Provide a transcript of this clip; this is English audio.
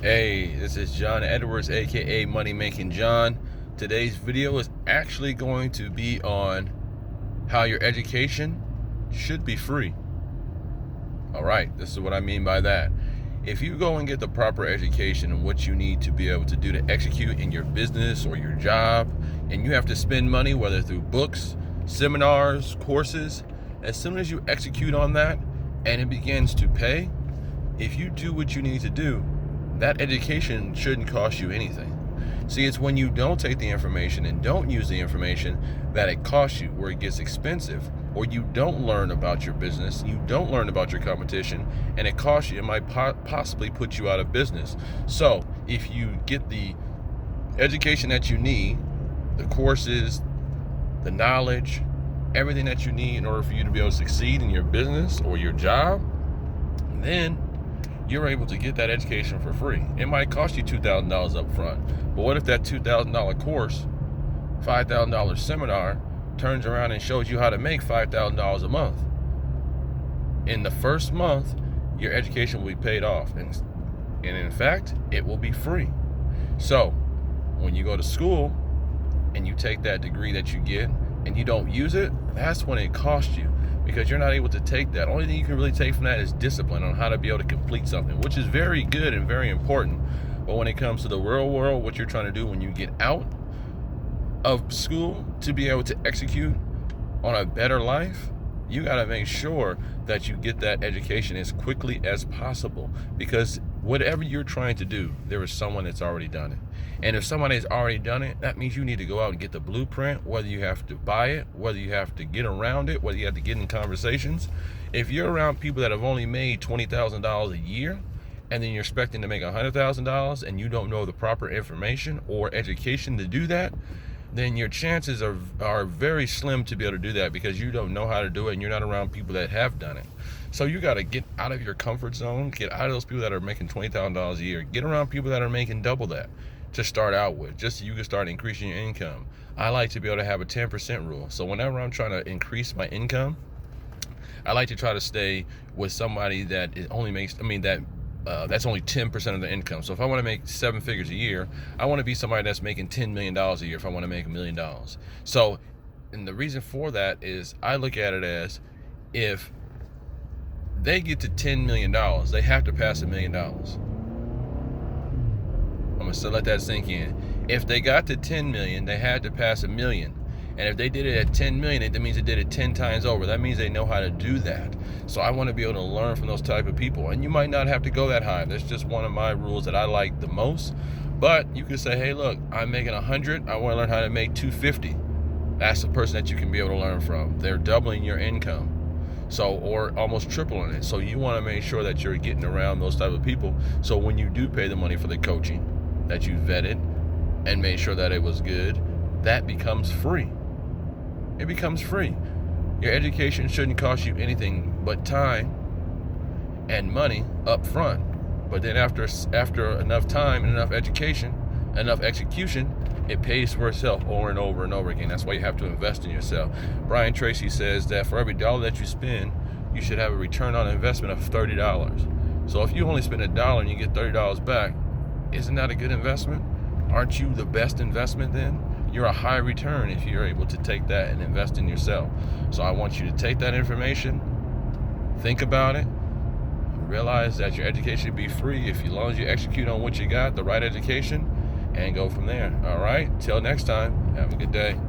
Hey, this is John Edwards, aka Money Making John. Today's video is actually going to be on how your education should be free. All right, this is what I mean by that. If you go and get the proper education and what you need to be able to do to execute in your business or your job, and you have to spend money, whether through books, seminars, courses, as soon as you execute on that and it begins to pay, if you do what you need to do, that education shouldn't cost you anything. See, it's when you don't take the information and don't use the information that it costs you, where it gets expensive, or you don't learn about your business, you don't learn about your competition, and it costs you, it might possibly put you out of business. So if you get the education that you need, the courses, the knowledge, everything that you need in order for you to be able to succeed in your business or your job, then you're able to get that education for free. It might cost you $2,000 up front, but what if that $2,000 course, $5,000 seminar turns around and shows you how to make $5,000 a month? In the first month, your education will be paid off, and in fact, it will be free. So when you go to school and you take that degree that you get and you don't use it, that's when it costs you, because you're not able to take that. Only thing you can really take from that is discipline on how to be able to complete something, which is very good and very important. But when it comes to the real world, what you're trying to do when you get out of school to be able to execute on a better life, you got to make sure that you get that education as quickly as possible, because whatever you're trying to do, there is someone that's already done it. And if somebody has already done it, that means you need to go out and get the blueprint, whether you have to buy it, whether you have to get around it, whether you have to get in conversations. If you're around people that have only made $20,000 a year, and then you're expecting to make $100,000 and you don't know the proper information or education to do that, then your chances are very slim to be able to do that, because you don't know how to do it and you're not around people that have done it. So you got to get out of your comfort zone, get out of those people that are making $20,000 a year, get around people that are making double that to start out with, just so you can start increasing your income. I like to be able to have a 10% rule. So whenever I'm trying to increase my income, I like to try to stay with somebody that only makes, that's only 10% of the income. So if I want to make 7 figures a year, I want to be somebody that's making $10 million a year if I want to make $1 million. So, and the reason for that is I look at it as, if they get to $10 million, they have to pass $1 million. I'm going to let that sink in. If they got to 10 million, they had to pass $1 million. And if they did it at 10 million, that means they did it 10 times over. That means they know how to do that. So I want to be able to learn from those type of people. And you might not have to go that high. That's just one of my rules that I like the most. But you could say, hey, look, I'm making 100. I want to learn how to make 250. That's the person that you can be able to learn from. They're doubling your income. So, or almost tripling it. So you want to make sure that you're getting around those type of people. So when you do pay the money for the coaching that you vetted and made sure that it was good, that becomes free. It becomes free. Your education shouldn't cost you anything but time and money up front. But then after enough time and enough education, enough execution, it pays for itself over and over and over again. That's why you have to invest in yourself. Brian Tracy says that for every dollar that you spend, you should have a return on investment of $30. So if you only spend $1 and you get $30 back, isn't that a good investment? Aren't you the best investment then? You're a high return if you're able to take that and invest in yourself. So I want you to take that information, think about it, realize that your education should be free as long as you execute on what you got, the right education, and go from there. All right, till next time, have a good day.